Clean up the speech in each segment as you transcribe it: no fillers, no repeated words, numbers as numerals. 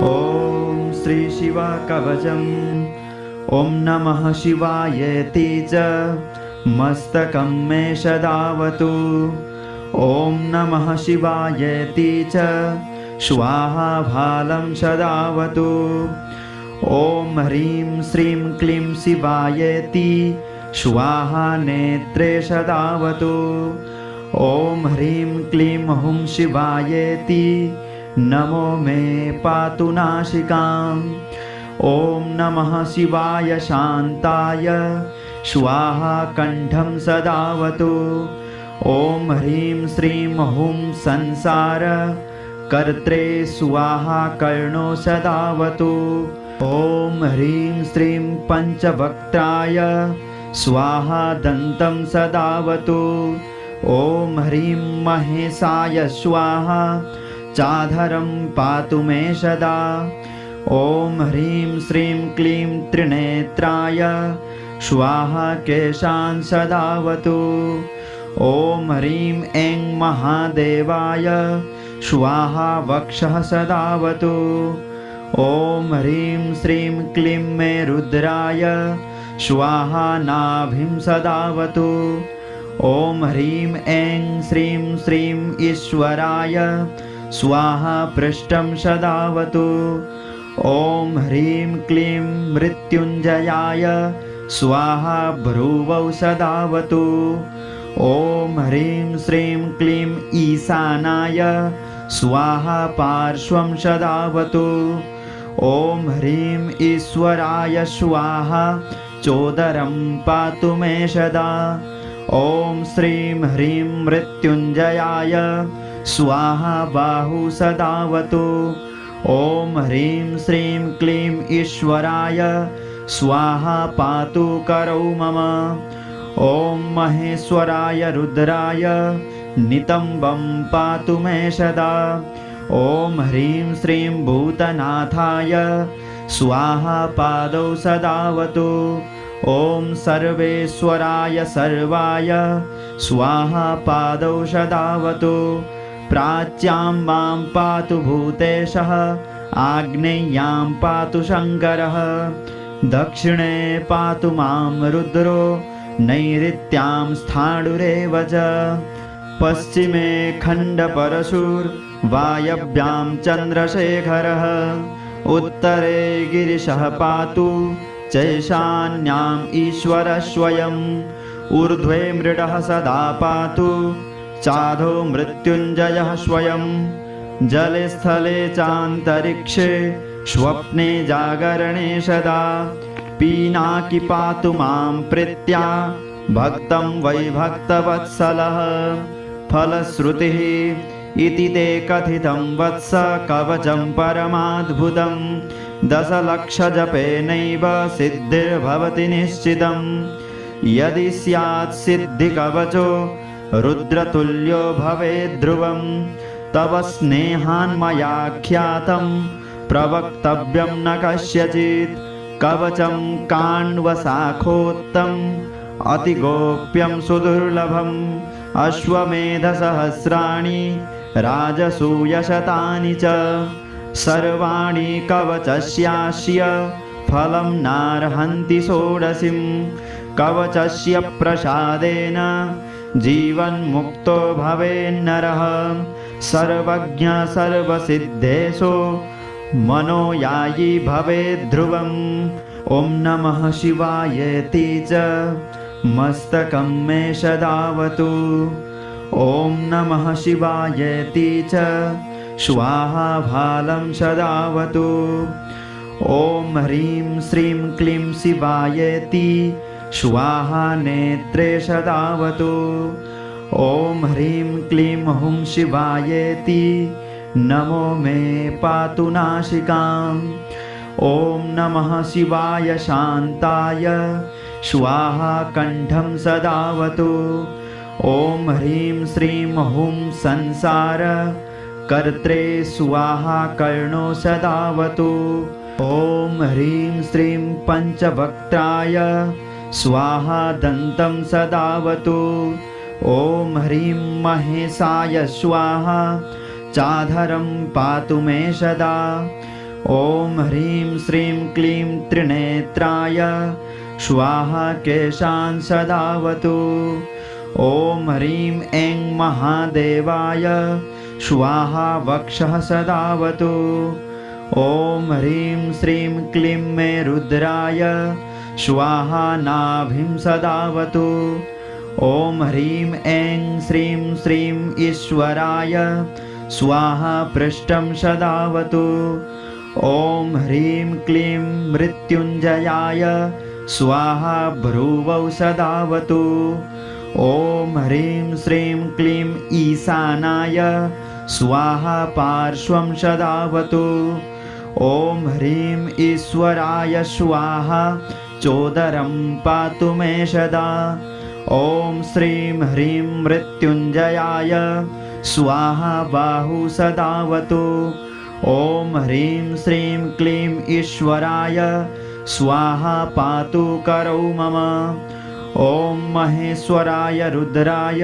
ॐ श्री शिवकवचम्। ॐ नमः शिवायेति च मस्तकं मे सदावतु। ॐ नमः शिवायेति च स्वाहा भालं सदावतु। ॐ ह्रीं श्रीं क्लीं शिवायेति स्वाहा नेत्रे सदावतु। ॐ ह्रीं क्लीं हुं शिवायेति नमो मे पातु नासिकाम्। ॐ नमः शिवाय शान्ताय स्वाहा कण्ठं सदावतु। ॐ ह्रीं श्रीं हुं संसार कर्त्रे स्वाहा कर्णो सदावतु। ॐ ह्रीं श्रीं पञ्चवक्त्राय स्वाहा दन्तं सदावतु। ॐ ह्रीं महेशाय स्वाहा चाधरं पातु मे सदा। ॐ ह्रीं श्रीं क्लीं त्रिनेत्राय स्वाहा केशान् सदावतु। ॐ ह्रीं ऐं महादेवाय स्वाहा वक्षः सदावतु। ॐ ह्रीं श्रीं क्लीं मे रुद्राय स्वाहा नाभिं सदावतु। ॐ ह्रीं ऐं श्रीं श्रीं ईश्वराय स्वाहा पृष्ठं सदावतु। ॐ ह्रीं क्लीं मृत्युञ्जयाय स्वाहा भ्रुवौ सदावतु। ॐ ह्रीं श्रीं क्लीं ईशानाय स्वाहा पार्श्वं सदावतु। ॐ ह्रीं ईश्वराय स्वाहा चोदरं पातु मे सदा। ॐ श्रीं ह्रीं मृत्युञ्जयाय स्वाहा बाहु सदावतु। ॐ ह्रीं श्रीं क्लीं ईश्वराय स्वाहा पातु करौ मम। ॐ महेश्वराय रुद्राय नितम्बं पातु मे सदा। ॐ ह्रीं श्रीं भूतनाथाय स्वाहा पादौ सदावतु। ॐ सर्वेश्वराय सर्वाय स्वाहा पादौ सदावतु। प्राच्यां मां पातु भूतेशः आग्नेय्यां पातु शङ्करः। दक्षिणे पातु मां रुद्रो नैऋत्यां स्थाणुरेव च। पश्चिमे खण्डपरशुर्वायव्यां चन्द्रशेखरः। उत्तरे गिरिशः पातु चैशान्याम् ईश्वरः स्वयम्। ऊर्ध्वे मृडः सदा पातु चाधो मृत्युञ्जयः स्वयं। जले स्थले चान्तरिक्षे स्वप्ने जागरणे सदा। पीनाकी पातु मां प्रीत्या भक्तं वै भक्तवत्सलः। फलश्रुतिः इति ते कथितं वत्स कवचं परमाद्भुतं। दशलक्षजपेनैव सिद्धिर्भवति निश्चितं। यदि स्यात् सिद्धिकवचो रुद्रतुल्यो भवेद् ध्रुवं। तव स्नेहान्मया ख्यातं प्रवक्तव्यं न कस्यचित्। कवचं काण्वशाखोक्तम् अतिगोप्यं सुदुर्लभम्। अश्वमेधसहस्राणि राजसूयशतानि च। सर्वाणि कवचस्यास्य फलं नार्हन्ति षोडशीं। कवचस्य प्रसादेन जीवन्मुक्तो भवेन्नरः। सर्वज्ञ सर्वसिद्धेषु मनोयायी भवेद् ध्रुवम्। ॐ नमः शिवायेति च मस्तकं मे सदावतु। ॐ नमः शिवायेति च स्वाहा भालं सदावतु। ॐ ह्रीं श्रीं क्लीं शिवायेति स्वाहा नेत्रे सदावतु। ॐ ह्रीं क्लीं हुं शिवायेति नमो मे पातु नासिकाम्। ॐ नमः शिवाय शान्ताय स्वाहा कण्ठं सदावतु। ॐ ह्रीं श्रीं हुं संसार कर्त्रे स्वाहा कर्णो सदावतु। ॐ ह्रीं श्रीं पञ्चवक्त्राय स्वाहा दन्तं सदावतु। ॐ ह्रीं महेशाय स्वाहा चाधरं पातु मे सदा। ॐ ह्रीं श्रीं क्लीं त्रिनेत्राय स्वाहा केशान् सदावतु। ॐ ह्रीं ऐं महादेवाय स्वाहा वक्षः सदावतु। ॐ ह्रीं श्रीं क्लीं मे रुद्राय स्वाहा नाभिं सदावतु। ॐ ह्रीं ऐं श्रीं श्रीं ईश्वराय स्वाहा पृष्ठं सदावतु। ॐ ह्रीं क्लीं मृत्युञ्जयाय स्वाहा भ्रुवौ सदावतु। ॐ ह्रीं श्रीं क्लीं ईशानाय स्वाहा पार्श्वं सदावतु। ॐ ह्रीं ईश्वराय स्वाहा चोदरं पातु मे सदा। ॐ श्रीं ह्रीं मृत्युञ्जयाय स्वाहा बाहु सदावतु। ॐ ह्रीं श्रीं क्लीं ईश्वराय स्वाहा पातु करौ मम। ॐ महेश्वराय रुद्राय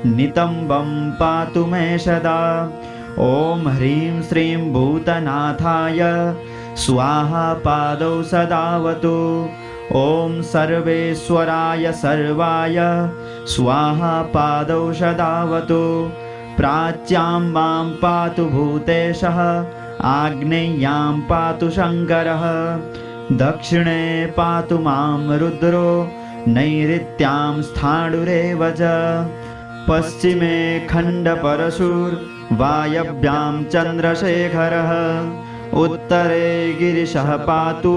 नितम्बं पातु मे सदा। ॐ ह्रीं श्रीं भूतनाथाय स्वाहा पादौ सदावतु। ॐ सर्वेश्वराय सर्वाय स्वाहा पादौ सदावतु। प्राच्यां मां पातु भूतेशः आग्नेय्यां पातु शङ्करः। दक्षिणे पातु मां रुद्रो नैऋत्यां स्थाणुरेव च। पश्चिमे खण्डपरशुर्वायव्यां चन्द्रशेखरः। उत्तरे गिरिशः पातु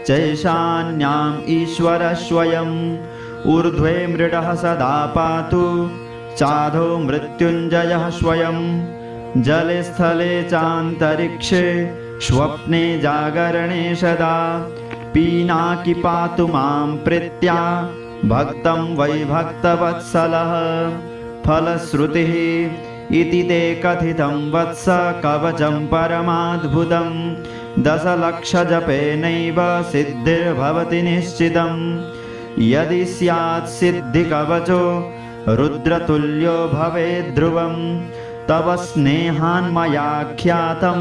चैशान्याम् ईश्वरः स्वयम्। ऊर्ध्वे मृडः सदा पातु चाधो मृत्युञ्जयः स्वयं। जले स्थले चान्तरिक्षे स्वप्ने जागरणे सदा। पीनाकी पातु मां प्रीत्या भक्तं वै भक्तवत्सलः। फलश्रुतिः इति ते कथितं वत्स कवचं परमाद्भुतं। दशलक्षजपेनैव सिद्धिर्भवति निश्चितं। यदि स्यात् सिद्धिकवचो रुद्रतुल्यो भवेद् ध्रुवं। तव स्नेहान्मया ख्यातं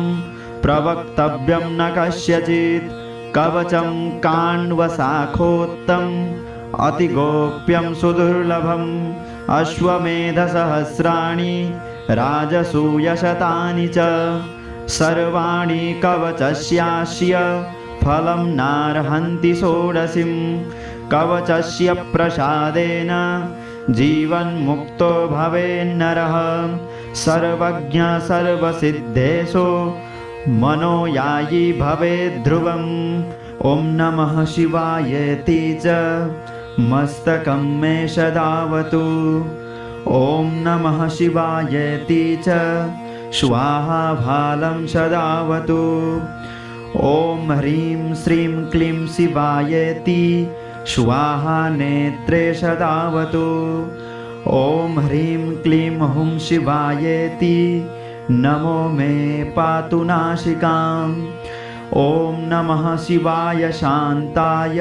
प्रवक्तव्यं न कस्यचित्। कवचं काण्वशाखोक्तम् अतिगोप्यं सुदुर्लभम्। अश्वमेधसहस्राणि राजसूयशतानि च। सर्वाणि कवचस्यास्य फलं नार्हन्ति षोडशीं। कवचस्य प्रसादेन जीवन्मुक्तो भवेन्नरः। सर्वज्ञ सर्वसिद्धेषु मनोयायी भवेद् ध्रुवम्। ॐ नमः शिवायेति च मस्तकं मे सदावतु। ॐ नमः शिवायेति च स्वाहा भालं सदावतु। ॐ ह्रीं श्रीं क्लीं शिवायेति स्वाहा नेत्रे सदावतु। ॐ ह्रीं क्लीं हुं शिवायेति नमो मे पातु नासिकाम्। ॐ नमः शिवाय शान्ताय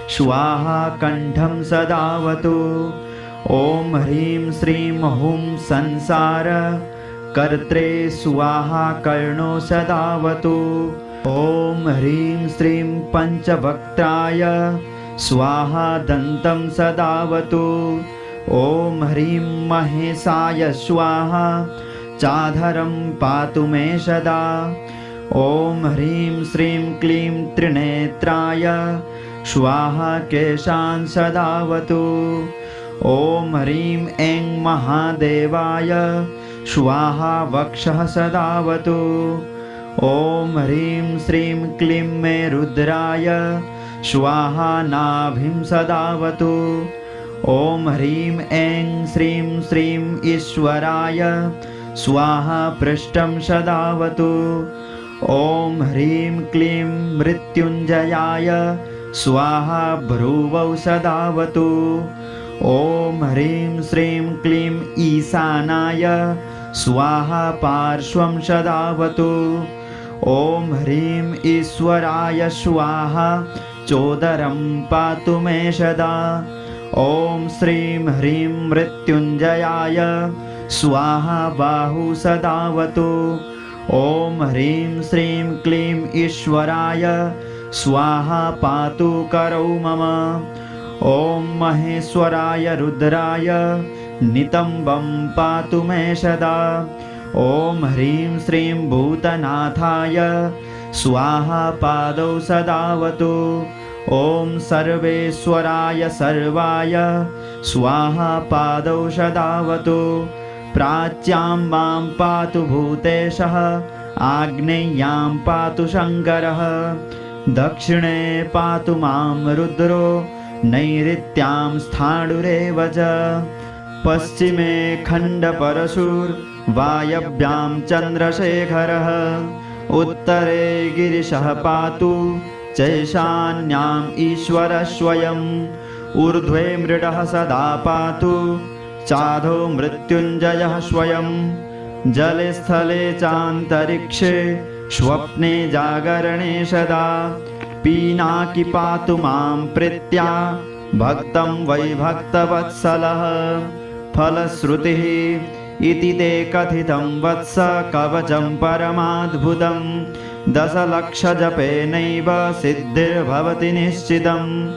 स्वाहा कण्ठं सदावतु। ॐ ह्रीं श्रीं हुं संसार कर्त्रे स्वाहा कर्णो सदावतु। ॐ ह्रीं श्रीं पञ्चवक्त्राय स्वाहा दन्तं सदावतु। ॐ ह्रीं महेशाय स्वाहा चाधरं पातु मे सदा। ॐ ह्रीं श्रीं क्लीं त्रिनेत्राय स्वाहा केशान् सदावतु। ॐ ह्रीं ऐं महादेवाय स्वाहा वक्षः सदावतु। ॐ ह्रीं श्रीं क्लीं मे रुद्राय स्वाहा नाभिं सदावतु। ॐ ह्रीं ऐं श्रीं श्रीं ईश्वराय स्वाहा पृष्ठं सदावतु। ॐ ह्रीं क्लीं मृत्युञ्जयाय स्वाहा भ्रुवौ सदावतु। ॐ ह्रीं श्रीं क्लीं ईशानाय स्वाहा पार्श्वं सदावतु। ॐ ह्रीं ईश्वराय स्वाहा चोदरं पातु मे सदा। ॐ श्रीं ह्रीं मृत्युञ्जयाय स्वाहा बाहु सदावतु। ॐ ह्रीं श्रीं क्लीं ईश्वराय स्वाहा पातु करौ मम। ॐ महेश्वराय रुद्राय नितम्बं पातु मे सदा। ॐ ह्रीं श्रीं भूतनाथाय स्वाहा पादौ सदावतु। ॐ सर्वेश्वराय सर्वाय स्वाहा पादौ सदावतु। प्राच्यां मां पातु भूतेशः आग्नेय्यां पातु शङ्करः। दक्षिणे पातु मां रुद्रो नैऋत्यां स्थाणुरेव च। पश्चिमे खण्डपरशुर्वायव्यां चन्द्रशेखरः। उत्तरे गिरिशः पातु चैशान्याम् ईश्वरः स्वयम्। ऊर्ध्वे मृडः सदा पातु चाधो मृत्युञ्जयः स्वयम्। जले स्थले चान्तरिक्षे स्वप्ने जागरणे सदा। पीनाकी पातु मां प्रीत्या भक्तं वै भक्तवत्सलः। फलश्रुतिः इति ते कथितं वत्स कवचं परमाद्भुतं। दशलक्षजपेनैव सिद्धिर्भवति निश्चितं।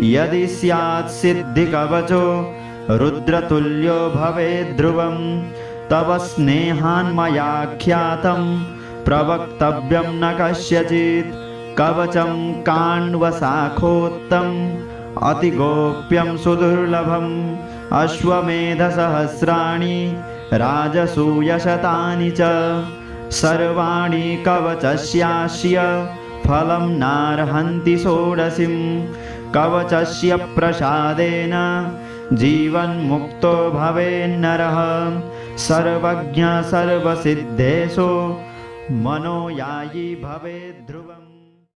यदि स्यात् सिद्धिकवचो रुद्रतुल्यो भवेद् ध्रुवं। तव स्नेहान्मया ख्यातं प्रवक्तव्यं न कस्यचित्। कवचं काण्वशाखोक्तम् अतिगोप्यं सुदुर्लभम्। अश्वमेधसहस्राणि राजसूयशतानि च। सर्वाणि कवचस्यास्य फलं नार्हन्ति षोडशीं। कवचस्य प्रसादेन जीवन्मुक्तो भवेन्नरः। सर्वज्ञ सर्वसिद्धेषु मनोयायी भवेद् ध्रुवम्।